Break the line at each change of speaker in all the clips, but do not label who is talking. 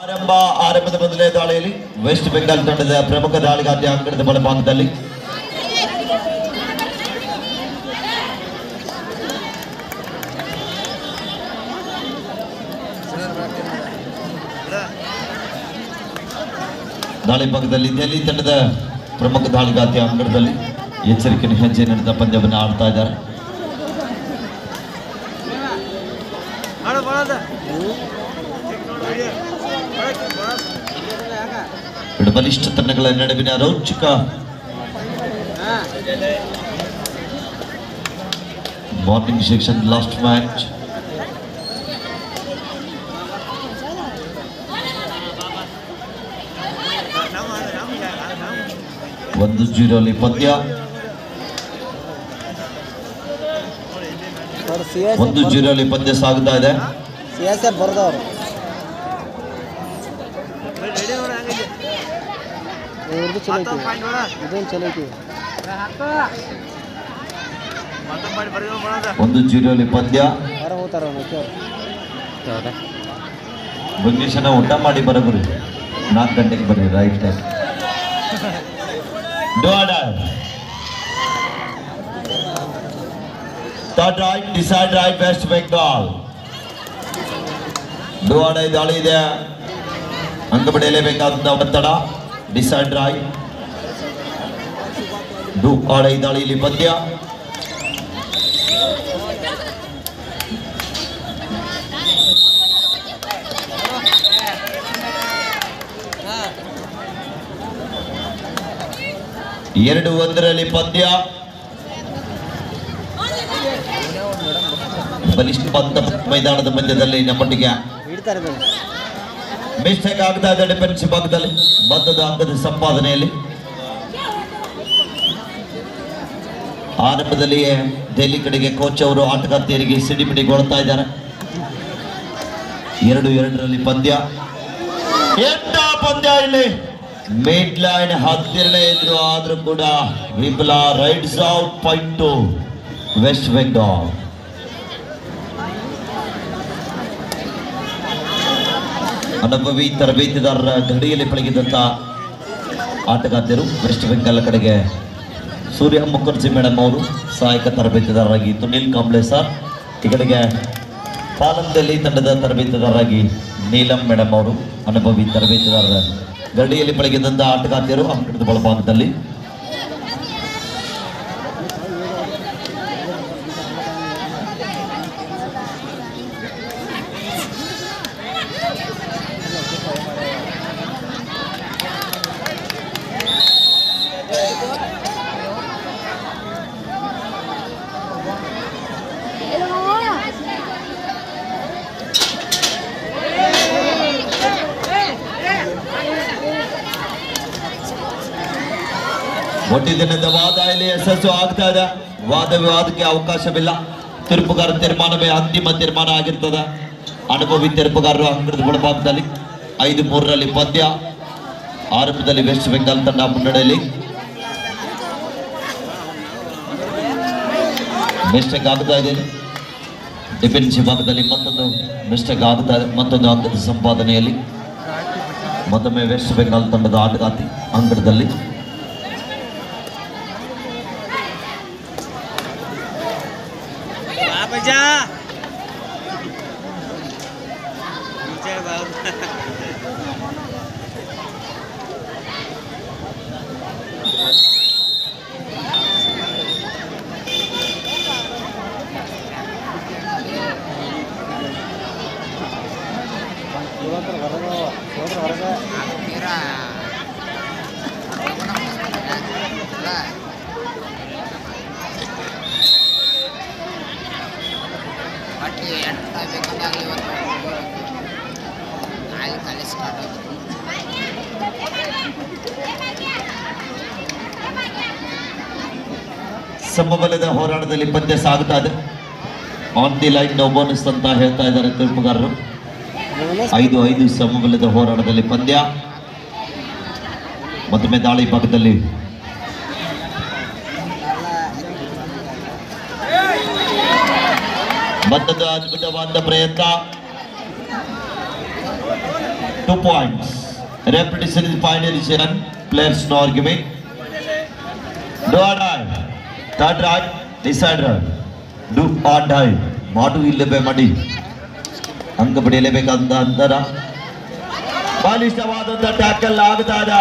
ಆರಂಭದ ಮೊದಲನೇ ದಾಳಿಯಲ್ಲಿ ವೆಸ್ಟ್ ಬೆಂಗಾಲ್ ತಂಡದ ಪ್ರಮುಖ ದಾಳಿಗಾತಿ ಅಂಕಣದ ಬಲಭಾಗದಲ್ಲಿ ದಾಳಿ ಭಾಗದಲ್ಲಿ ದೆಹಲಿ ತಂಡದ ಪ್ರಮುಖ ದಾಳಿಗಾತಿ ಅಂಕಣದಲ್ಲಿ ಎಚ್ಚರಿಕೆಯ ಹೆಜ್ಜೆ ನಡೆದ ಪಂದ್ಯವನ್ನು ಆಡ್ತಾ ಇದ್ದಾರೆ. ಬಲಿಷ್ಠ ತಂಡಗಳ ನಡುವಿನ ರೋಚಕ ಮಾರ್ನಿಂಗ್ ಸೆಕ್ಷನ್ ಲಾಸ್ಟ್ ಮ್ಯಾಚ್. ಒಂದು 0 ಪಂದ್ಯ. 1-0 ಪಂದ್ಯ ಸಾಗುತ್ತಾ ಇದೆ. ಒಂದು 0 ಪಂದ್ಯ. ಬಗ್ಗೇಶನ ಊಟ ಮಾಡಿ ಬರಬರಿ 4 ಗಂಟೆಗೆ ಬರ್ರಿ. Raid time third raid decide raid West Bengal ಡೋಡೈ ದಾಳಿ ಇದೆ. ಅಂಕ ಪಡೆಯಲೇಬೇಕಾದ ಒತ್ತಡ. ಡಿಸೈಡ್ ರೈಟ್ ಡೋಡೈ ದಾಳಿಯಲ್ಲಿ ಪಂದ್ಯ. ಎರಡು 1 ಪಂದ್ಯ. ಬಲಿಷ್ಠ ಮೈದಾನದ ಮಧ್ಯದಲ್ಲಿ ನಮ್ಮೊಟ್ಟಿಗೆ ಮಿಸ್ಟೇಕ್ ಆಗ್ತಾ ಇದೆ. ಡಿಫೆನ್ಸಿವ್ ಭಾಗದಲ್ಲಿ ಬದ್ಧದ ಅಂಕದ ಸಂಪಾದನೆಯಲ್ಲಿ ಆರಂಭದಲ್ಲಿಯೇ ದೆಹಲಿ ಕಡೆಗೆ ಕೋಚ್ ಅವರು ಆಟಗಾರ್ತಿಯರಿಗೆ ಸಿಡಿಮಿಡಿಗೊಳ್ತಾ ಇದ್ದಾರೆ. 2-2 ಪಂದ್ಯ. ಎಂಥ ಪಂದ್ಯ ಇಲ್ಲಿ. ಮಿಡ್ ಲೈನ್ ಹತ್ತಿರನೇ ಇದ್ರು ಆದ್ರೂ ಕೂಡ ವಿಫಲ. Raids out point to West Bengal. ಅನುಭವಿ ತರಬೇತಿದಾರರ ಗಡಿಯಲ್ಲಿ ಪಳಗಿದಂತ ಆಟಗಾರ್ತಿಯರು ವೆಸ್ಟ್ ಬೆಂಗಾಲ್ ಕಡೆಗೆ ಸೂರ್ಯ ಮುಖರ್ಜಿ ಮೇಡಮ್ ಅವರು ಸಹಾಯಕ ತರಬೇತಿದಾರರಾಗಿ, ಸುನಿಲ್ ಕಾಂಬ್ಳೆ ಸರ್ ಈ ಕಡೆಗೆ ಪಾಲಂದಲ್ಲಿ ತಂಡದ ತರಬೇತಿದಾರರಾಗಿ ನೀಲಂ ಮೇಡಮ್ ಅವರು ಅನುಭವಿ ತರಬೇತಿದಾರರ ಗಡಿಯಲ್ಲಿ ಪಳಗಿದಂತ ಆಟಗಾರ್ತಿಯರು ಅಂಕಣದ ಬಲಭಾಗದಲ್ಲಿ. ಒಟ್ಟಿದಿನದ ವಾದ ಇಲ್ಲಿ ಯಶಸ್ಸು ಆಗ್ತಾ ಇದೆ. ವಾದ ವಿವಾದಕ್ಕೆ ಅವಕಾಶವಿಲ್ಲ. ತೀರ್ಪುಗಾರ ತೀರ್ಮಾನವೇ ಅಂತಿಮ ತೀರ್ಮಾನ ಆಗಿರ್ತದೆ. ಅನುಭವಿ ತೀರ್ಪುಗಾರರು ಅಂಕಣದ ಬಲಭಾಗದಲ್ಲಿ 5-3 ಪಂದ್ಯ. ಆರಂಭದಲ್ಲಿ ವೆಸ್ಟ್ ಬೆಂಗಾಲ್ ತಂಡ ಮುನ್ನಡೆಯಲ್ಲಿ. ಮಿಸ್ಟೇಕ್ ಆಗ್ತಾ ಇದೆ. ಡಿಫೆನ್ಸಿವ್ ಭಾಗದಲ್ಲಿ ಮತ್ತೊಂದು ಮಿಸ್ಟೇಕ್ ಆಗ್ತಾ ಇದೆ. ಮತ್ತೊಂದು ಅಂಕದ ಸಂಪಾದನೆಯಲ್ಲಿ ಮತ್ತೊಮ್ಮೆ ವೆಸ್ಟ್ ಬೆಂಗಾಲ್ ತಂಡದ ಆಟಗಾರ್ತಿ ಅಂಕಣದಲ್ಲಿ. ಸಮಬಲದ ಹೋರಾಟದಲ್ಲಿ ಪಂದ್ಯ ಸಾಗುತ್ತಾ ಇದೆ. On the line no bonus ಅಂತ ಹೇಳ್ತಾ ಇದ್ದಾರೆ ತೀರ್ಪುಗಾರರು. 5-5 ಸಮಬಲದ ಹೋರಾಟದಲ್ಲಿ ಪಂದ್ಯ. ಮತ್ತೊಮ್ಮೆ ದಾಳಿ ಭಾಗದಲ್ಲಿ ಮತ್ತೊಂದು ಅದ್ಭುತವಾದ ಪ್ರಯತ್ನ. 2 points. Repetition is final decision. Players no argument. Do or die. Third right, decide right. Do or die. ಮಾಡು ಇಲ್ಲವೇ ಮಾಡಿ ಅಂಕ ಪಡೆಯಲೇಬೇಕಂತ ಅಂತರ ಬಾಲಿಷ್ಟವಾದಂತ ಟ್ಯಾಕಲ್ ಆಗ್ತಾ ಇದೆ.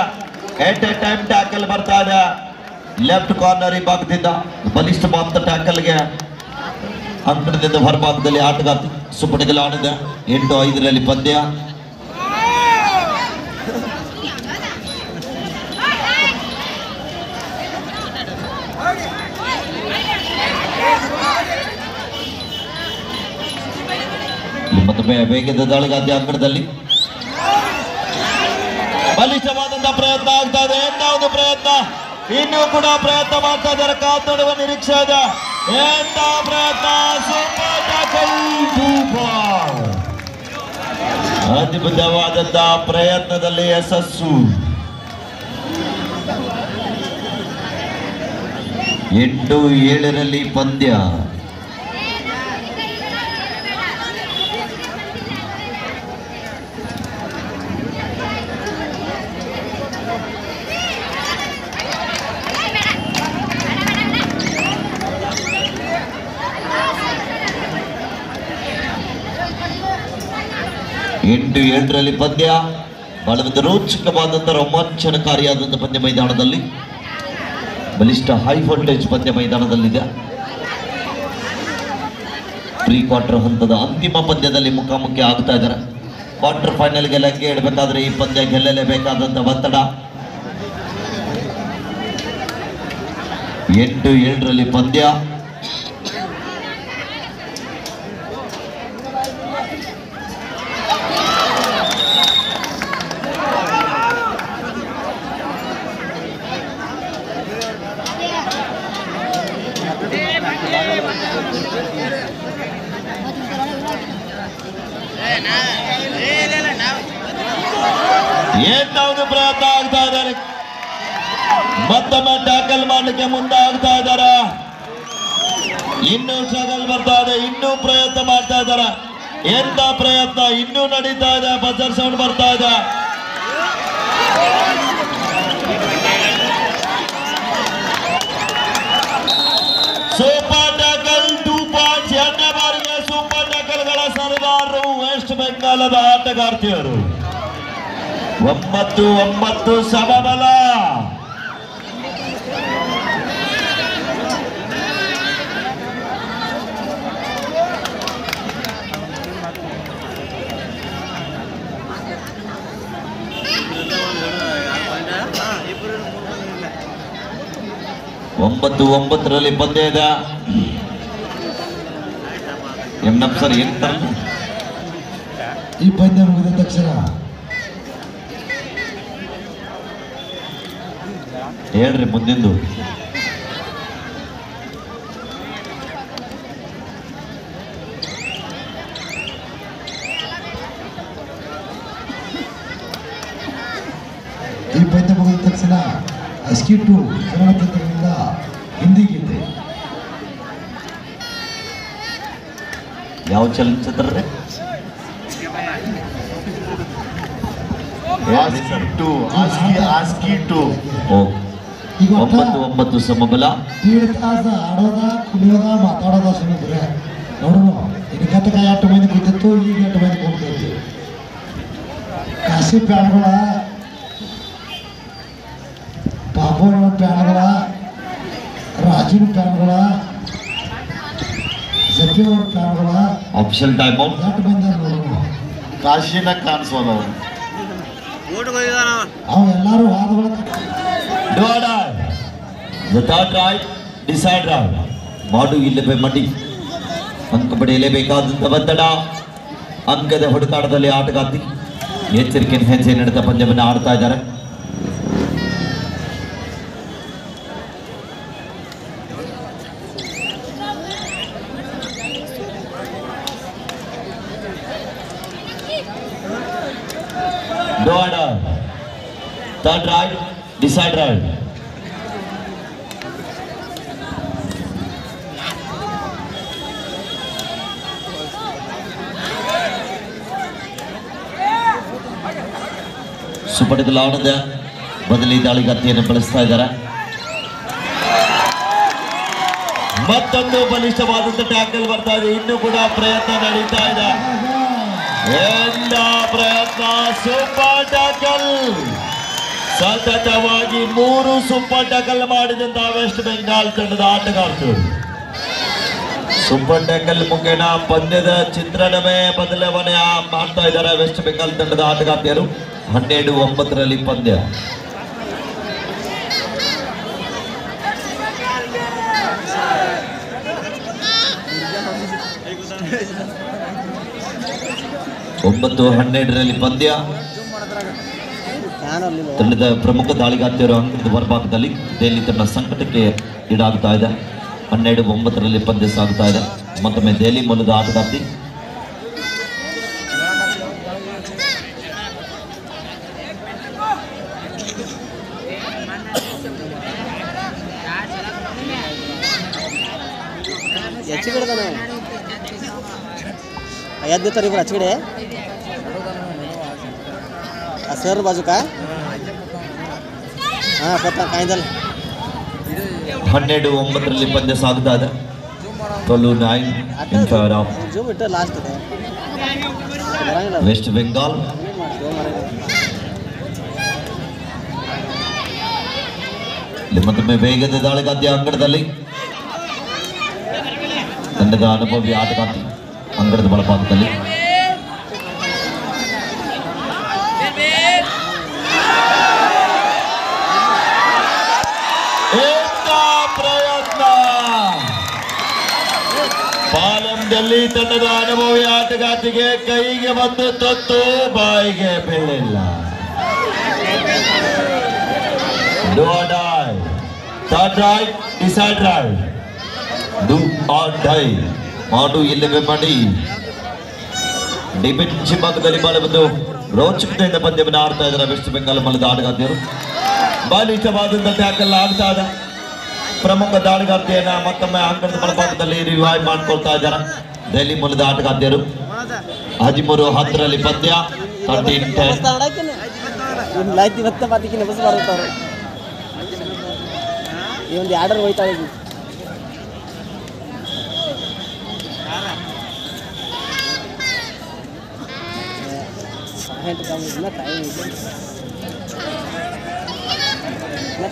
ಎಟ್ ಎ ಟೈಮ್ ಟ್ಯಾಕಲ್ ಬರ್ತಾ ಇದೆ ಲೆಫ್ಟ್ ಕಾರ್ನರ್ ಈ ಭಾಗದಿಂದ ಬಲಿಷ್ಠವಾದ ಟ್ಯಾಕಲ್ಗೆ ಅಂಕಣದಿಂದ ಹೊರಭಾಗದಲ್ಲಿ ಆಟಗಾರ್ತಿ ಸುಪಟಗಲಾಡಿದೆ. 8-5 ಪಂದ್ಯ. ಮತ್ತೊಮ್ಮೆ ವೇಗದ ದಾಳಿಗಾದ್ಯ ಅಂಕಣದಲ್ಲಿ ಬಲಿಷ್ಠವಾದಂತಹ ಪ್ರಯತ್ನ ಆಗ್ತಾ ಇದೆ. ಎಂತ ಪ್ರಯತ್ನ, ಇನ್ನೂ ಕೂಡ ಪ್ರಯತ್ನ ಮಾಡ್ತಾ ಇದ್ದಾರೆ. ಕಾತೊಡುವ ನಿರೀಕ್ಷೆ ಇದೆ. ಎಂತ ಪ್ರಯತ್ನ, ಸೂಪರ್ ಟ್ಯಾಕಲ್, ಅದ್ಭುತವಾದಂತಹ ಪ್ರಯತ್ನದಲ್ಲಿ ಯಶಸ್ಸು. 8-7 ಪಂದ್ಯ. ಎಂಟು 7 ಪಂದ್ಯ. ಬಹಳ ರೋಚಕವಾದಂತಹ ರೋಮಾಂಚನಕಾರಿಯಾದಂತಹ ಪಂದ್ಯ ಮೈದಾನದಲ್ಲಿ ಬಲಿಷ್ಠ ಹೈ ವೋಲ್ಟೇಜ್ ಪಂದ್ಯ ಮೈದಾನದಲ್ಲಿದೆ. ಪ್ರೀ ಕ್ವಾರ್ಟರ್ ಹಂತದ ಅಂತಿಮ ಪಂದ್ಯದಲ್ಲಿ ಮುಖಾಮುಖಿ ಆಗ್ತಾ ಇದ್ದಾರೆ. ಕ್ವಾರ್ಟರ್ ಫೈನಲ್ಗೆ ಲಗ್ಗೆ ಇಡಬೇಕಾದ್ರೆ ಈ ಪಂದ್ಯ ಗೆಲ್ಲಲೇಬೇಕಾದಂತಹ ಒತ್ತಡ. 8-7 ಪಂದ್ಯ. ಏನಾದ್ರು ಪ್ರಯತ್ನ ಆಗ್ತಾ ಇದ್ದಾರೆ. ಮತ್ತೊಮ್ಮೆ ಟ್ಯಾಕಲ್ ಮಾಡಲಿಕ್ಕೆ ಮುಂದಾಗ್ತಾ ಇದ್ದಾರೆ. ಇನ್ನೂ ಸ್ಟ್ರಗಲ್ ಬರ್ತಾ ಇದೆ. ಇನ್ನೂ ಪ್ರಯತ್ನ ಮಾಡ್ತಾ ಇದ್ದಾರೆ. ಎಂತ ಪ್ರಯತ್ನ ಇನ್ನೂ ನಡೀತಾ ಇದೆ. ಬಜರ್ ಸೌಂಡ್ ಬರ್ತಾ ಇದೆ. Super tackle 2 points. 2ನೇ ಬಾರಿಗೆ ಸೂಪರ್ ಟ್ಯಾಕಲ್ಗಳ ಸರ್ದಾರರು ವೆಸ್ಟ್ ಬೆಂಗಾಲದ ಆಟಗಾರ್ತಿಯರು. 9-9 ಸಮಬಲ. ಒಂಬತ್ತು 9 ಪಂದ್ಯ ಇದೆ. ಸರ್ ಎಂತ
ಈ ಪಂದ್ಯ ಮುಗಿದ ತಕ್ಷಣ
ಹೇಳ್ರಿ ಮುಂದಿಂದು.
ಈ ಪಂದ್ಯ ಮುಗಿದ ತಕ್ಷಣ ಅಸ್ಕಿಟ್ಟು ಚಲನಚಿತ್ರದಿಂದ ಹಿಂದಿ ಗೀತೆ.
ಯಾವ ಚಲನಚಿತ್ರ ರೀ?
ಈಗ
9-9 ಸಮಬಲ.
1.5 ತಾಸು ಆಡೋದ ಕುಡಿಯೋದ ಮಾತಾಡೋದ ಸುಮ್ಮನೆ ನೋಡೋಣ. ಈಗ ಗತಕ 8 ಮಂದಿ ಕೂತಿತ್ತು, ಈಗ 8 ಮಂದಿ ಕೂತೈತಿ. ಕಾಶಿ ಪ್ಯಾನ್ಗಳ, ಬಾಬುನ ಪ್ಯಾನ್ಗಳ, ರಾಜೀವ್ ಪ್ಯಾನ್ಗಳ, ಸಚಿವರ ಪ್ಯಾನ್ಗಳ
ಆಫಿಷಿಯಲ್ ಟೈಮ್ ಔಟ್.
8 ಮಂದಿ ನೋಡೋಣ.
ಕಾಶಿನ ಕಾಣಿಸೋಲ್ಲ
ಅವು ಎಲ್ಲರೂ ವಾದಗಳ
ಡಿಸೈಡ್ ಮಾಡು ಇಲ್ಲವೇ ಮಡಿ. ಅಂಕ ಪಡೆಯಲೇಬೇಕಾದಂತ ಒತ್ತಡ. ಅಂಕದ ಹುಡುಕಾಟದಲ್ಲಿ ಆಟಗಾರ್ತಿ ಎಚ್ಚರಿಕೆ ಹೆಜ್ಜೆ ನಡೆದ ಪಂದ್ಯವನ್ನು ಆಡ್ತಾ ಇದ್ದಾರೆ. Third right, decide right. ಸುಪಡಿಕಲ್ ಆಡದ ಬದಲಿ ದಾಳಿಗಾತಿಯನ್ನು ಬಳಸ್ತಾ ಇದ್ದಾರೆ. ಮತ್ತೊಂದು ಬಲಿಷ್ಠವಾದಂತ ಟ್ಯಾಕಲ್ ಬರ್ತಾ ಇದೆ. ಇನ್ನೂ ಕೂಡ ಪ್ರಯತ್ನ ನಡೀತಾ ಇದೆ. ಪ್ರಯತ್ನ ಸೂಪರ್ ಟ್ಯಾಕಲ್. ಸತತವಾಗಿ 3 ಸೂಪರ್ ಟ್ಯಾಕಲ್ ಮಾಡಿದಂತಹ ವೆಸ್ಟ್ ಬೆಂಗಾಲ್ ತಂಡದ ಆಟಗಾರರು ಸೂಪರ್ ಟ್ಯಾಕಲ್ ಮುಖೇನ ಪಂದ್ಯದ ಚಿತ್ರಣವೇ ಬದಲಾವಣೆ ಮಾಡ್ತಾ ಇದ್ದಾರೆ. ವೆಸ್ಟ್ ಬೆಂಗಾಲ್ ತಂಡದ ಆಟಗಾರ್ತಿಯರು 12-9 ಪಂದ್ಯ. ಒಂಬತ್ತು 12 ಪಂದ್ಯ. ತಂಡದ ಪ್ರಮುಖ ದಾಳಿಗಾರ್ತಿಯರು ಅಂಕದ ಹೊರಭಾಗದಲ್ಲಿ ದೆಹಲಿ ತಂಡ ಸಂಕಟಕ್ಕೆ ಈಡಾಗ್ತಾ ಇದೆ. 12-9 ಪಂದ್ಯ ಸಾಗುತ್ತಾ ಇದೆ. ಮತ್ತೊಮ್ಮೆ ದೆಹಲಿ ಮೂಲದ ಆಟಗಾರ್ತಿ
याद देता रे अचकड़े सर बाजू का हाँ पता कायदल
12-9 ಪಂದ್ಯ ಸಾಗುತ್ತಾ ಇದೆ. 12-9 in favor of
जो बिटर लास्ट है
ವೆಸ್ಟ್ ಬೆಂಗಾಲ್. ಮತ್ತೊಮ್ಮೆ ವೇಗದ ದಾಳಿಗಾತಿಯ ಅಂಗಡದಲ್ಲಿ ತಂಡದ ಅನುಭವಿ ಆಟಗಾರ್ತಿ ಅಂಗಡದ ಬಲಭಾಗದಲ್ಲಿ ಪ್ರಯತ್ನ. ಪಾಲಂದಲ್ಲಿ ತಂಡದ ಅನುಭವಿ ಆಟಗಾರ್ತಿಗೆ ಕೈಗೆ ಬಂದು ತೊತ್ತು ಬಾಯಿಗೆ ಬೀಳಿಲ್ಲ. Do or die. Third right, decide right. Do or die. ಮಾಡು ಇಲ್ಲವೇ ಮಾಡಿ ಡಿಫೆನ್ಸ್ ಭಾಗದಲ್ಲಿ ಬಾಲವನ್ನು ರೋಚಕತೆಯಿಂದ ಪಂದ್ಯವನ್ನು ಆಡ್ತಾ ಇದ್ದಾರೆ ವೆಸ್ಟ್ ಬೆಂಗಾಲ್ ಮೂಲದ ಆಟಗಾರ್ತಿಯರು. ಬಲಿಷ್ಠವಾದಂತ ಟ್ಯಾಕಲ್ ಆಗ್ತಾ ಇದೆ. ಪ್ರಮುಖ ದಾಳಿಗಾರ್ತಿಯನ್ನ ಮತ್ತೊಮ್ಮೆ ಅಂಕಣದ ಬಲಭಾಗದಲ್ಲಿ ರಿವೈವ್ ಮಾಡ್ಕೊಳ್ತಾ ಇದ್ದಾರೆ ದೆಹಲಿ ಮೂಲದ ಆಟಗಾರ್ತಿಯರು. 13-10 ಪಂದ್ಯ. 13-10
ಈ ಒಂದು ಆರ್ಡರ್ ಹೋಯ್ತಾ ಇದೆ.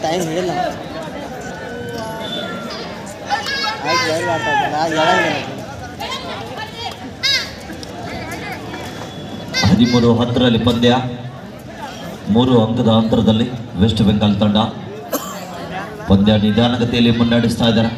ಟೈಮ್ ಹೇಳಿಲ್ಲ ಆಯ್ತು ಯಾರು ಮಾಡ್ತಾ ಇದ್ದಾರೆ
13-10 ಪಂದ್ಯ. 3 ಅಂಕದ ಅಂತರದಲ್ಲಿ ವೆಸ್ಟ್ ಬೆಂಗಾಲ್ ತಂಡ ಪಂದ್ಯ ನಿಧಾನಗತಿಯಲ್ಲಿ ಮುನ್ನಡೆಸ್ತಾ ಇದ್ದಾರೆ.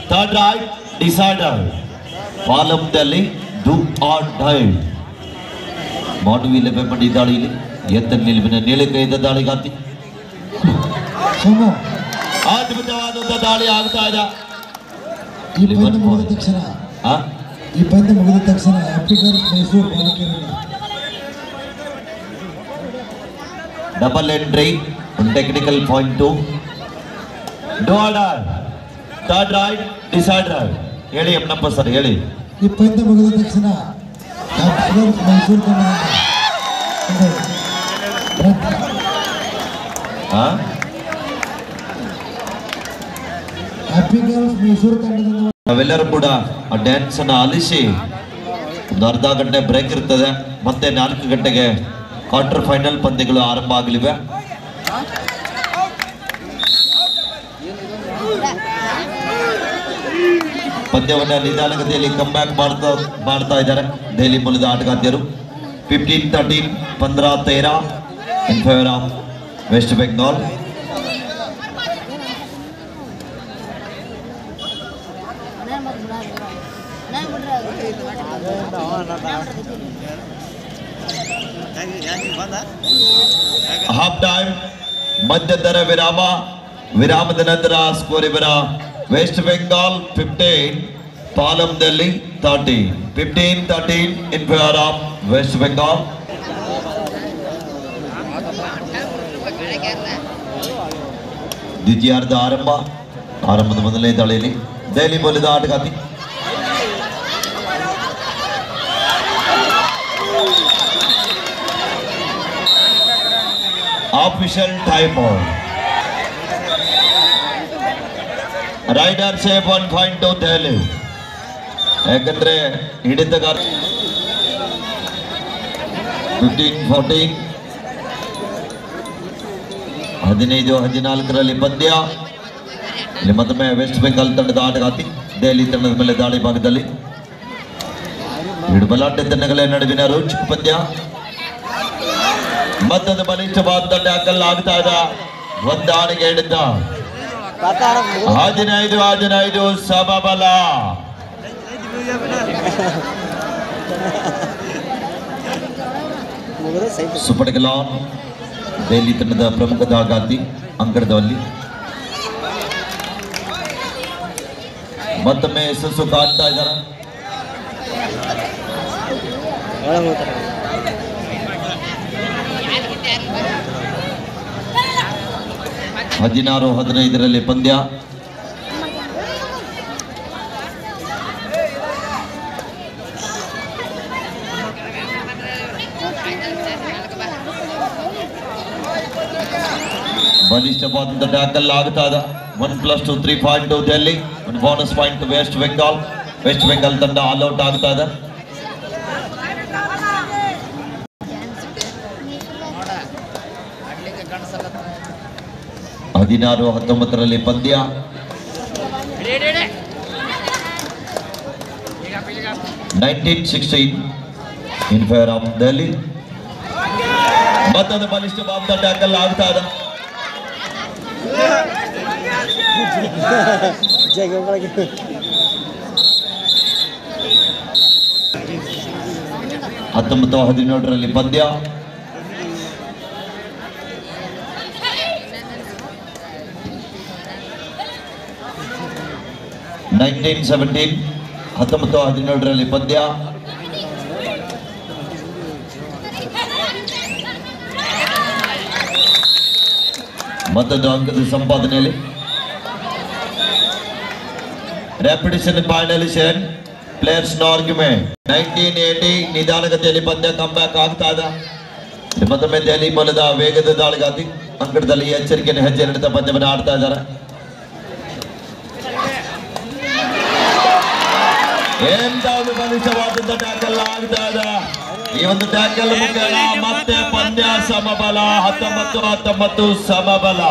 Third raid decider. ಪಾಲಂದಲ್ಲಿ ಡು ಆರ್ ಡೈ. ಮಾಡುವಿಲ್ಲ ಬೆಂಬಡಿ ದಾಳಿಯಲ್ಲಿ ಎತ್ತ ನಿಲುವಿನ ನೀಳಕೈದ ದಾಳಿಗಾತಿ ಅದ್ಭುತವಾದಂತ ದಾಳಿ ಆಗ್ತಾ ಇದೆ.
ಈ ಪಂದ್ಯ ಮುಗಿದ ತಕ್ಷಣ ಹ್ಯಾಪಿಗರ್ ಮೈಸೂರು ಬಾಲಕಿಯರನ್ನು
ಡಬಲ್ ಎಂಟ್ರಿ ಟೆಕ್ನಿಕಲ್ ಪಾಯಿಂಟ್ 2. ಡೋ ಆರ್ಡರ್. Third raid decider. ಹೇಳಿ ಎಮ್ಮನಪ್ಪ ಸರ್ ಹೇಳಿ.
ಈ ಪಂದ್ಯ ಮುಗಿದ ತಕ್ಷಣ ಹ್ಯಾಪಿಗರ್ ಮೈಸೂರು ತಂಡದಿಂದ
ನಾವೆಲ್ಲರೂ ಕೂಡ ಆ ಡ್ಯಾನ್ಸ್ ಅನ್ನು ಆಲಿಸಿ ಒಂದು ಅರ್ಧ ಗಂಟೆ ಬ್ರೇಕ್ ಇರ್ತದೆ. ಮತ್ತೆ 4 ಗಂಟೆಗೆ ಕ್ವಾರ್ಟರ್ ಫೈನಲ್ ಪಂದ್ಯಗಳು ಆರಂಭ ಆಗಲಿವೆ. ಪಂದ್ಯವನ್ನ ನಿಧಾನಗತಿಯಲ್ಲಿ ಕಂಬ್ಯಾಕ್ ಮಾಡ್ತಾ ಇದ್ದಾರೆ ದೆಹಲಿ ಮೂಲದ ಆಟಗಾರ್ತಿಯರು. 15-13 15-13 in favor of West Bengal. Half time ಮಧ್ಯಂತರ ವಿರಾಮದ ನಂತರ ಸ್ಕೋರ್ ಇವರ West Bengal 15, Palam Delhi 13. 15-13 in favor of West Bengal. ದ್ವಿತೀಯಾರ್ಧ ಆರಂಭದ ಮೊದಲನೇ ದಾಳಿಯಲ್ಲಿ ದೆಹಲಿ ಮೂಲದ ಆಟಗಾತಿ official time out. Raider safe 1 point to Delhi. ಯಾಕಂದ್ರೆ ಹಿಡಿತಗಾರ 15-14 15-14ರಲ್ಲಿ ಪಂದ್ಯ. ಇಲ್ಲಿ ಮತ್ತೊಮ್ಮೆ ವೆಸ್ಟ್ ಬೆಂಗಾಲ್ ತಂಡದ ಆಟಗಾತಿ ದೆಹಲಿ ತಂಡದ ಮೇಲೆ ದಾಳಿ ಭಾಗದಲ್ಲಿ ಬಲಾಢ್ಯ ತಂಡಗಳ ನಡುವಿನ ರೋಚಕ ಪಂದ್ಯ. ಮತ್ತೊಂದು ಬಲಿಷ್ಠವಾದ ಟ್ಯಾಕಲ್ ಆಗ್ತಾ ಇದೆ. ಹೊಂದಾಣಿಕೆ ಹಿಡಿತ 15-15 ಸಮಬಲ. ಸುಪಟಕಲಾನ್ ದೆಹಲಿ ತಂಡದ ಪ್ರಮುಖ ದಾಗಾತಿ ಅಂಕಣದಲ್ಲಿ ಮತ್ತೊಮ್ಮೆ ಯಶಸ್ಸು ಕಾಣ್ತಾ ಇದ್ದಾರೆ. 16-15ರಲ್ಲಿ ಪಂದ್ಯ. ಬಲಿಷ್ಠವಾದ ಟ್ಯಾಕಲ್ ಆಗ್ತಾ ಇದೆ. 1+2 3 point to Delhi, 1 bonus point to West Bengal. West Bengal ತಂಡ ಆಲ್ ಔಟ್ ಆಗ್ತಾ ಇದೆ. 16-19ರಲ್ಲಿ ಪಂದ್ಯ. in favor of Delhi. ಮತ್ತೊಂದು ಬಲಿಷ್ಠವಾದ ಟ್ಯಾಕಲ್ ಆಗ್ತಾ ಇದೆ. ಹತ್ತೊಂಬತ್ತು 17ರಲ್ಲಿ ಪಂದ್ಯ. (19-17) 19-17ರಲ್ಲಿ ಪಂದ್ಯ. ಮತ್ತೊಂದು ಅಂಕದ ಸಂಪಾದನೆಯಲ್ಲಿ ರೆಪಿಟೇಷನ್ ಫೈನಲಿಷನ್ ಪ್ಲೇಯರ್ಸ್ ನೋ ಆರ್ಗ್ಯುಮೆಂಟ್. 1980 ನಿಧಾನಗತಿಯಲ್ಲಿ ಪಂದ್ಯ ಕಂಬ್ಯಾಕ್ ಆಗ್ತಾ ಇದೆ. ಮತ್ತೊಮ್ಮೆ ದೆಹಲಿ ಮೂಲದ ವೇಗದ ದಾಳಿಗಾತಿ ಅಂಕಣದಲ್ಲಿ ಎಚ್ಚರಿಕೆಯನ್ನು ಹೆಜ್ಜೆ ನಡೆದ ಪಂದ್ಯವನ್ನು ಆಡ್ತಾ ಇದ್ದಾರೆ. ಎಂತಾದ್ರು ಬಲಿಷ್ಠವಾದಂತ ಟ್ಯಾಕಲ್ ಆಗ್ತಾ ಇದೆ. ಈ ಒಂದು ಟ್ಯಾಕಲ್ ಮುಖೇನ ಮತ್ತೆ ಪಂದ್ಯ ಸಮಬಲ. 19-19 ಸಮಬಲ.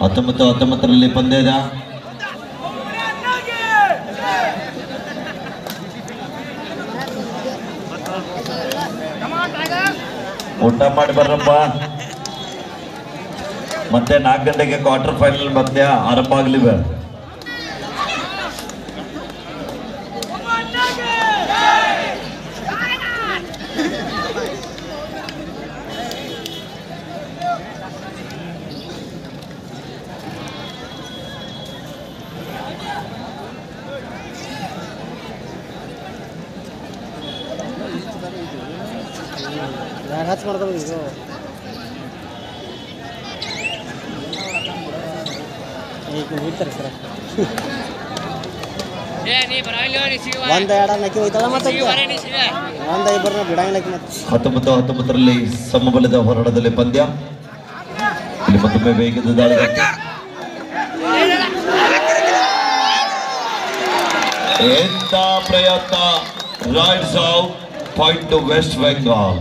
ಹತ್ತೊಂಬತ್ತು 19ರಲ್ಲಿ ಪಂದ್ಯದ ಊಟ ಮಾಡಿ ಬರ್ರಪ್ಪ. ಮತ್ತೆ 4 ಗಂಟೆಗೆ ಕ್ವಾರ್ಟರ್ ಫೈನಲ್ ಪಂದ್ಯ ಆರಂಭ ಆಗಲಿವೆ.
ಹಚ್ ಮಾಡ್ಕೊಂಡು ಇದು ಹೋಗ್ತಾರೆ ಸರ್. ಒಂದ್ ಎರಡು ನಕ್ಕಿ ಹೋಯ್ತಾಳ ಮತ್ತೆ ಒಂದ್ ಇಬ್ಬರನ್ನ ಬಿಡಂಗಿಲ್ಲ. ಮತ್ತೆ
19-19ರಲ್ಲಿ ಸಮಬಲದ ಹೋರಾಟದಲ್ಲಿ ಪಂದ್ಯ. ಇಲ್ಲಿ ಮತ್ತೊಮ್ಮೆ ವೇಗದ ದಾಳಿ. ಎಂತ ಪ್ರಯತ್ನ. Rights out point to West Bengal.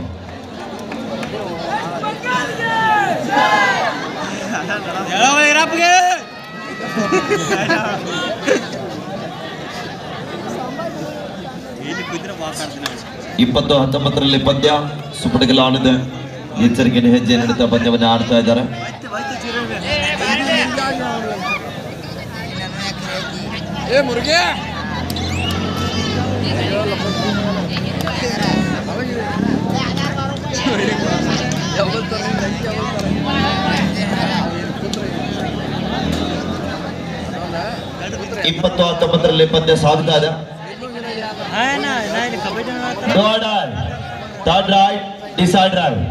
ಇಪ್ಪತ್ತು 19ರಲ್ಲಿ ಪಂದ್ಯ. ಸುಪಟಕಲ್ ಆಡಿದೆ ಎಚ್ಚರಿಕೆಯನ್ನು ಹೆಜ್ಜೆ ನಡೆದ ಪಂದ್ಯವನ್ನು ಆಡ್ತಾ ಇದ್ದಾರೆ. 20-19 ಪಂದ್ಯ ಸಾಗ್ತಾ ಇದೆ. ಥರ್ಡ್ ರೈಟ್ ಡಿಸೈಡ್ ರೈಟ್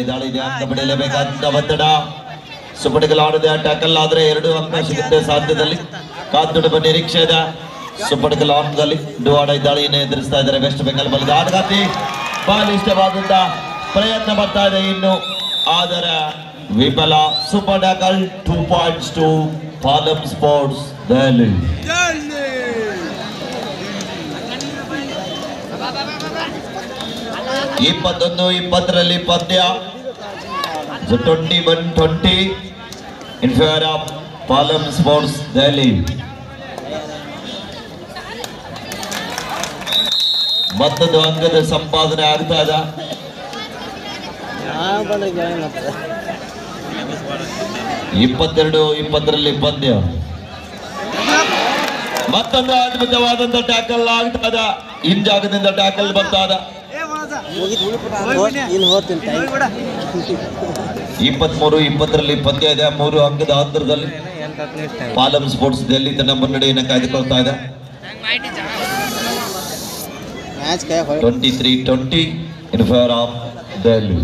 ಇದಾಳಿದೆ ಅಂಕ ಪಡೆಯಲೇಬೇಕಾದಂತ ಒತ್ತಡ. ಸುಪಡಿಗಲ್ ಆಡದೆ ಟ್ಯಾಕಲ್ ಆದ್ರೆ 2 ಅಂಕ ಸಿಗುತ್ತೆ ಸಾಧ್ಯದಲ್ಲಿ. ಕಾದುಡುವ ನಿರೀಕ್ಷೆ ಇದೆ. ಸುಪಡಿಗಲ್ ಆಟದಲ್ಲಿ ಡುವಾಡ ದಾಳಿಯನ್ನು ಎದುರಿಸ್ತಾ ಇದ್ದಾರೆ ವೆಸ್ಟ್ ಬೆಂಗಾಲ್ ಬಲದ ಆಟಗಾರ್ತಿ. ಬಲಿಷ್ಠವಾದಂತ ಪ್ರಯತ್ನ ಬರ್ತಾ ಇದೆ ಇನ್ನು, ಆದರೆ ವಿಫಲ. Super tackle 2 points to Palam sports Delhi. 21-20 ಪಂದ್ಯ 21-20 in favor of Palam Sports Delhi. ಮತ್ತೊಂದು ಅಂಕದ ಸಂಪಾದನೆ ಆಗ್ತಾ ಇದೆ. 22-20 ಪಂದ್ಯ. ಮತ್ತೊಂದು ಅದ್ಭುತವಾದಂತ ಟ್ಯಾಕಲ್ ಆಗ್ತಾ ಇದೆ. ಹಿಂಜಾಗದಿಂದ ಟ್ಯಾಕಲ್ ಬರ್ತಾ ಇದೆ. 23-20 ಪಂದ್ಯ ಇದೆ. 3 ಅಂಕದ ಅಂತರದಲ್ಲಿ ಪಾಲಂ ಸ್ಪೋರ್ಟ್ಸ್ ಡೆಲ್ಲಿ ತನ್ನ ಮುನ್ನಡೆಯನ್ನು ಕಾಯ್ದುಕೊಳ್ತಾ ಇದೆ. 23-20 in favor of Delhi.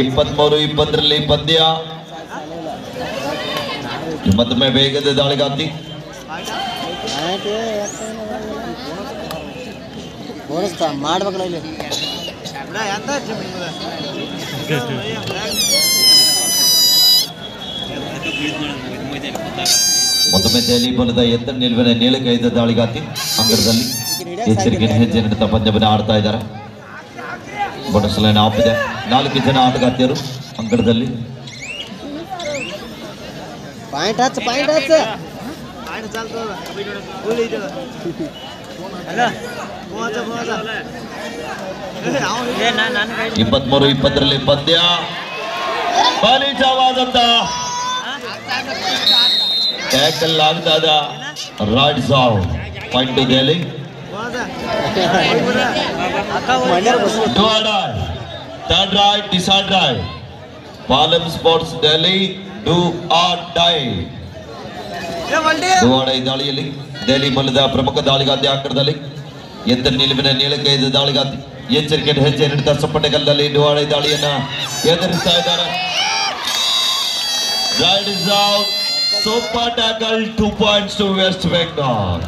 ಇಪ್ಪತ್ಮೂರು-20 ಪಂದ್ಯ. ಮತ್ತೊಮ್ಮೆ ವೇಗದ ದಾಳಿಗಾತಿ.
ಮಾಡ್ಬೇಕಲ್ಲ ಇಲ್ಲಿ
ಮತ್ತೊಮ್ಮೆ ದೆಹಲಿ ಬಲದ ಎತ್ತರ ನಿಲುವಿನ ನೇಲಕೈದ ದಾಳಿಗಾತಿ ಅಂಗಡದಲ್ಲಿ ಎಚ್ಚರಿಕೆ ಹೆಜ್ಜೆ ನೀಡುತ್ತಾ ಪಂದ್ಯವನ್ನು ಆಡ್ತಾ ಇದ್ದಾರೆ. ಬೋನಸ್ ಲೈನ್ ಆಫ್ ಇದೆ. 4 ಜನ ಆಟಗಾರ್ತಿಯರು ಅಂಗಡದಲ್ಲಿ.
ಪಾಯಿಂಟ್ ಹಚ್ಚ
23-20 ಪಂದ್ಯ. ಬಲಿಷ್ಠವಾದಂತ ಟ್ಯಾಕಲ್ ಆಗ್ತಾ ಇದೆ. ರೈಟ್ ಸಾವ್ point to Delhi. Third raid decide raid. Palam sports Delhi do or die. ಡುವಾಡ ಈ ದಾಳಿಯಲ್ಲಿ ದೆಹಲಿ ಮೂಲದ ಪ್ರಮುಖ ದಾಳಿಗಾತಿ ಆಟದಲ್ಲಿ ಎತ್ತರ ನಿಲುವಿನ ನೇಲಕೈದ ದಾಳಿಗಾತಿ. ಎಚ್ಚರಿಕೆ ಹೆಜ್ಜೆ ನೀಡುತ್ತಾ ಸೊಪ್ಪಟೆಗಲ್ಲಲ್ಲಿ ಡುವಾಡ ಈ ದಾಳಿಯನ್ನ ಎದುರಿಸ್ತಾ ಇದ್ದಾರೆ. Right is out. Super tackle 2 points to West Bengal.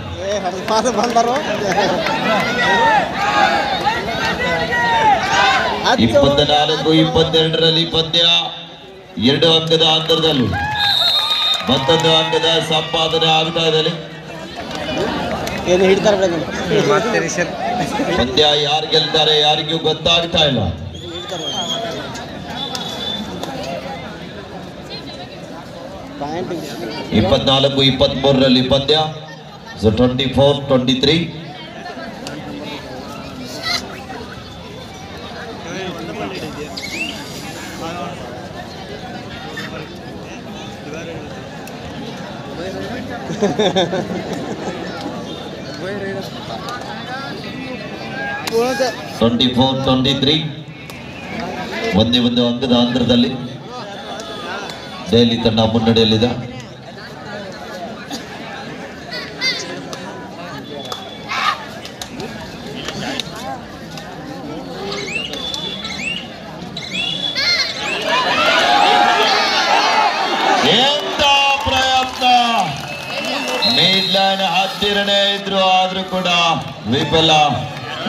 24-22 ಪಂದ್ಯ. 2 ಅಂಕದ ಅಂತರದಲ್ಲಿ ಮತ್ತೊಂದು ಅಂಕದ ಸಂಪಾದನೆ ಆಗ್ತಾ ಇದೆ. ಪಂದ್ಯ ಯಾರು ಗೆಲ್ತಾರೆ ಯಾರಿಗೂ ಗೊತ್ತಾಗ್ತಾ ಇಲ್ಲ.
ಪಾಯಿಂಟ್
24-23 ಪಂದ್ಯ. 24-23. ಒಂದೇ ಒಂದು ಅಂಕದ ಅಂತರದಲ್ಲಿ ದೆಹಲಿ ತಂಡ ಮುನ್ನಡೆಯಲ್ಲಿದೆ. ಎಂತ ಪ್ರಯತ್ನ. ಮೇಲ್ಲೈನ್ ಹತ್ತಿರನೇ ಇದ್ರು ಆದ್ರೂ ಕೂಡ ವಿಫಲ.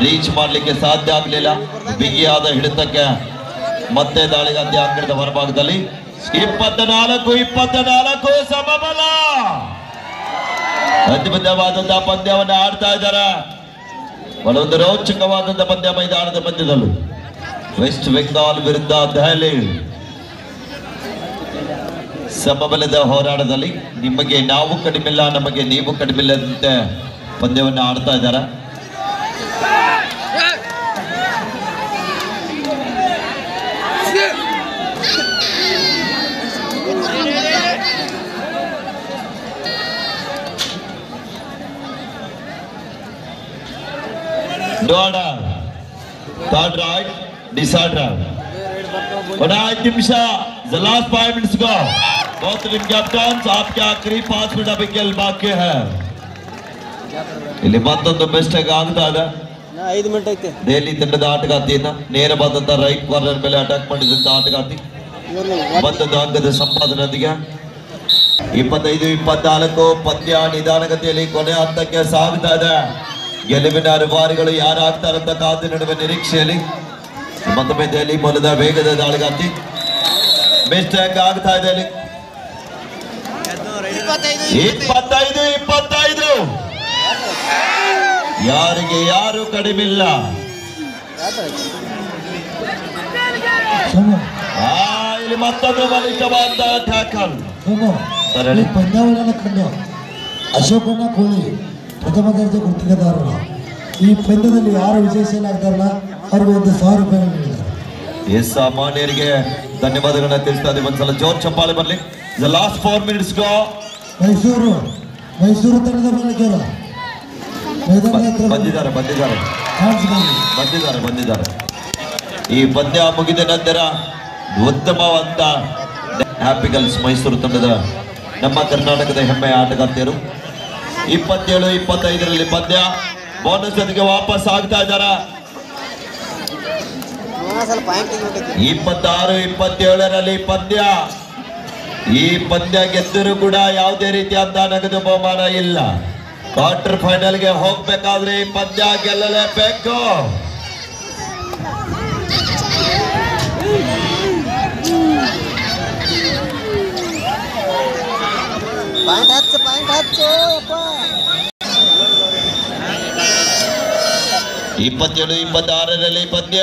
ರೀಚ್ ಮಾಡ್ಲಿಕ್ಕೆ ಸಾಧ್ಯ ಆಗ್ಲಿಲ್ಲ. ಬಿಗಿಯಾದ ಹಿಡಿತಕ್ಕೆ ಮತ್ತೆ ದಾಳಿಗಾತಿ ಅಂಗಡದ ಹೊರಭಾಗದಲ್ಲಿ 24-24 ಸಮಬಲ. ಅದ್ಭುತವಾದಂತಹ ಪಂದ್ಯವನ್ನು ಆಡ್ತಾ ಇದ್ದಾರೆ. ಒಂದು ರೋಚಕವಾದಂತಹ ಪಂದ್ಯ ಮೈದಾನದ ಮಧ್ಯದಲ್ಲೂ ವೆಸ್ಟ್ ಬೆಂಗಾಲ್ ವಿರುದ್ಧ ದೆಹಲಿ. ಸಮಬಲದ ಹೋರಾಟದಲ್ಲಿ ನಿಮಗೆ ನಾವು ಕಡಿಮೆಲ್ಲ ನಮಗೆ ನೀವು ಕಡಿಮೆಲ್ಲದಂತೆ ಪಂದ್ಯವನ್ನು ಆಡ್ತಾ ಇದ್ದಾರೆ. Order. Third right, disorder. But 5 Nimish. The last 5 minutes go. Both team captains, आपके आखिरी 5 मिनट अभी खेल बाकी है. ಇಲ್ಲಿ ಮತ್ತೊಂದು ಮಿಸ್ಟೇಕ್ ಆಗ್ತಾ ಇದೆ.
5 ಮಿನಿಟ್ ಐತೆ.
ದೆಹಲಿ ತಂಡದ ಆಟಗಾರ್ತಿಯನ್ನ ನೇರವಾದಂತ ರೈಟ್ ಕಾರ್ನರ್ ಮೇಲೆ ಅಟ್ಯಾಕ್ ಮಾಡಿದಂತ ಆಟಗಾರ್ತಿ ಮತ್ತೊಂದು ಅಂಗದ ಸಂಪಾದನೆಯೊಂದಿಗೆ 25-24 ಪಂದ್ಯ ನಿಧಾನಗತಿಯಲ್ಲಿ ಕೊನೆ ಹಂತಕ್ಕೆ ಸಾಗುತ್ತಾ ಇದೆ. ಗೆಲುವಿನ ರೂವಾರಿಗಳು ಯಾರಾಗ್ತಾರಂತ ಕಾದು ನಡುವೆ ನಿರೀಕ್ಷೆಯಲ್ಲಿ ಮತ್ತೊಮ್ಮೆ ದೆಹಲಿ ಮೂಲದ ವೇಗದ ದಾಳಿಗಾರ್ತಿ ಮಿಸ್ಟೇಕ್ ಆಗ್ತಾ ಇದೆ. 25-25 ಯಾರಿಗೆ ಯಾರು ಕಡಿಮಿಲ್ಲ. ಇಲ್ಲಿ ಮತ್ತೊಂದು ಬಲಿಷ್ಠವಾದ ಟ್ಯಾಕಲ್.
ಪಂದ್ಯಾವಳಿಯನ್ನು ಕಂಡು ಅಶೋಕಣ್ಣ ಕೋಹ್ಲಿ ಪ್ರಥಮ ದರ್ಜೆ ಗುತ್ತಿಗೆದಾರರು ಈ ಪಂದ್ಯದಲ್ಲಿ ಯಾರು ವಿಜಯಿಸಲಾಗ್ತಾರಲ್ಲ ಅವ್ರಿಗೆ 1,000 ರೂಪಾಯಿ ನೀಡಿದ್ದಾರೆ.
ಸಾಮಾನ್ಯರಿಗೆ ಧನ್ಯವಾದಗಳನ್ನ ತಿಳಿಸ್ತಾ ಇದ್ದೀವಿ. ಒಂದ್ಸಲ ಜೋರ್ ಚಪ್ಪಾಳೆ ಬರಲಿ. ದ ಲಾಸ್ಟ್ 4 minutes ಗೋ.
ಮೈಸೂರು ತಂಡದ ಮಾಲೀಕರು
ಬಂದಿದ್ದಾರೆ. ಈ ಪಂದ್ಯ ಮುಗಿದ ನಂತರ ಉತ್ತಮವಾದ ಹ್ಯಾಪಿ ಗರ್ಲ್ಸ್ ಮೈಸೂರು ತಂಡದ ನಮ್ಮ ಕರ್ನಾಟಕದ ಹೆಮ್ಮೆಯ ಆಟಗಾರ್ತಿಯರು 27-25 ಪಂದ್ಯ ಬೋನಸ್ ಜೊತೆಗೆ ವಾಪಸ್ ಆಗ್ತಾ ಇದ್ದಾರೆ. 26-27 ಪಂದ್ಯ. ಈ ಪಂದ್ಯ ಗೆದ್ದರೂ ಕೂಡ ಯಾವುದೇ ರೀತಿಯಾದ ನಗದು ಬಹುಮಾನ ಇಲ್ಲ. ಕ್ವಾರ್ಟರ್ ಫೈನಲ್ಗೆ ಹೋಗ್ಬೇಕಾದ್ರೆ ಈ ಪಂದ್ಯ ಗೆಲ್ಲಲೇಬೇಕು. ಈ 27-26 ಪಂದ್ಯ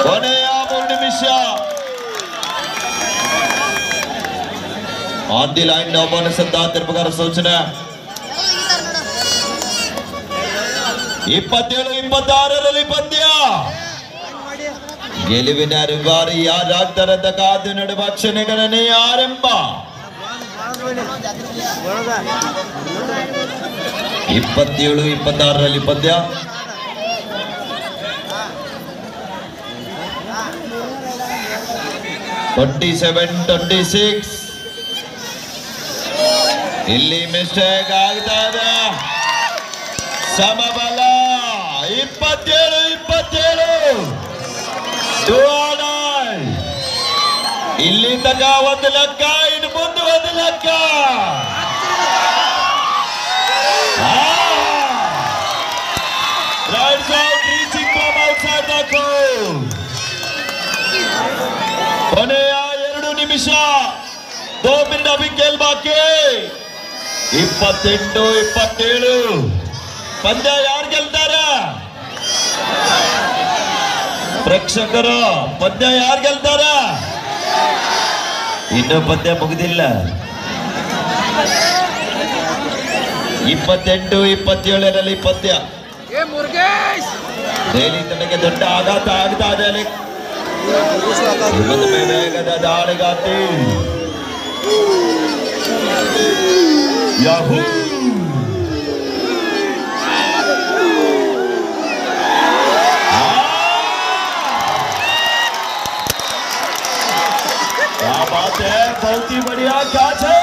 ಕೊನೆಯ 3 ನಿಮಿಷ. ಆನ್ ದಿ ಲೈನ್ ಬೋನಸ್ ಅಂತ ತಿರುಪುಗಾರ ಸೂಚನೆ. 27-26 ಪಂದ್ಯ. ಗೆಲುವಿನ ರೂವಾರಿ ಯಾರಾಗ್ತಾರಂತ ಕಾದು ನಡುವ ಕ್ಷಣಗಣನೆ ಆರಂಭ. 27-26 ಪಂದ್ಯ. ಇಲ್ಲಿ ಮಿಸ್ಟೇಕ್ ಆಗ್ತಾ ಇದೆ. ಸಮಬಲ 27-27 ಇಲ್ಲಿ ತನಕ 1 ಲೆಕ್ಕ, ಇನ್ನು ಮುಂದೆ 1 ಲೆಕ್ಕ. Rides out, reaching from outside the goal. ಕೊನೆಯ 2 ನಿಮಿಷ 2 ಮಿನಿಟ್ ಅಭಿ ಗೆಲ್ ಬಾಕಿ. 28-27 ಪಂದ್ಯ ಯಾರು ಗೆಲ್ತಾರೆ? ಪ್ರೇಕ್ಷಕರು ಪಂದ್ಯ ಯಾರು ಗೆಲ್ತಾರೆ? ಇನ್ನೂ ಪಂದ್ಯ ಮುಗಿದಿಲ್ಲ. 28-27 ಪಂದ್ಯ. ದೆಹಲಿ ತಂಡಕ್ಕೆ ದೊಡ್ಡ ಆಘಾತ ಆಗ್ತಾ ಇದೆ. ವೇಗದ ದಾಳಿಗಾತಿ ಯಾಹೂ क्या बात है, बहुत ही बढ़िया कैच है.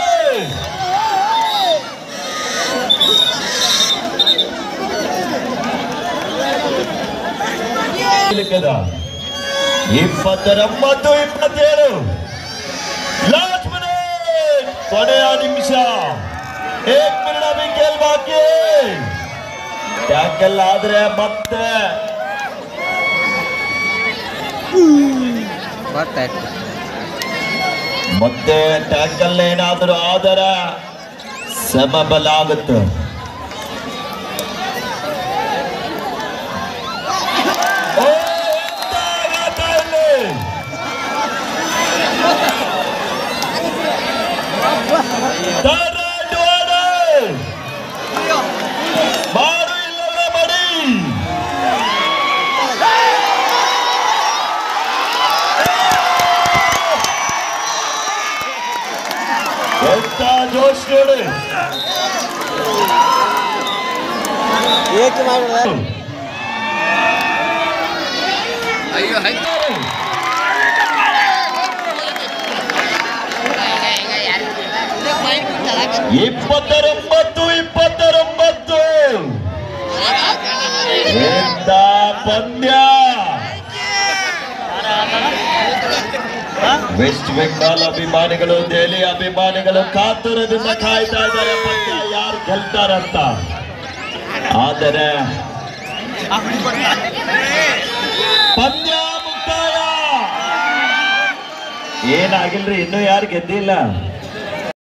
ಲೆಕ್ಕದ 29-27 ಲಾಸ್ಟ್ ಮಿನಿಟ್ ಕೊನೆಯ ನಿಮಿಷ 1 ಮಿನಿಟ್ ಅಭಿ ಗೆಲ್ ಬಾಕಿ. ಟ್ಯಾಕಲ್ ಆದ್ರೆ ಮತ್ತೆ ಟ್ಯಾಕಲ್ ಏನಾದರೂ ಆದರೆ ಸಮಬಲ ಆಗುತ್ತೆ. ಮಾರು ಇಲ್ಲ ಬಡಿ. ಜೋಶ್ ನೋಡಿ.
ಏಕೆ ಮಾಡಿಬಿಡ
ಇಪ್ಪತ್ತೊಂಬತ್ತು ಪಂದ್ಯ ವೆಸ್ಟ್ ಬೆಂಗಾಲ್ ಅಭಿಮಾನಿಗಳು ದೆಹಲಿ ಅಭಿಮಾನಿಗಳು ಕಾತುರದಿಂದ ಕಾಯ್ತಾ ಇದ್ದಾರೆ ಪಂದ್ಯ ಯಾರು ಗೆಲ್ತಾರಂತ. ಆದರೆ ಪಂದ್ಯ ಮುಕ್ತಾಯ ಏನಾಗಿಲ್ರಿ, ಇನ್ನೂ ಯಾರು ಗೆದ್ದಿಲ್ಲ.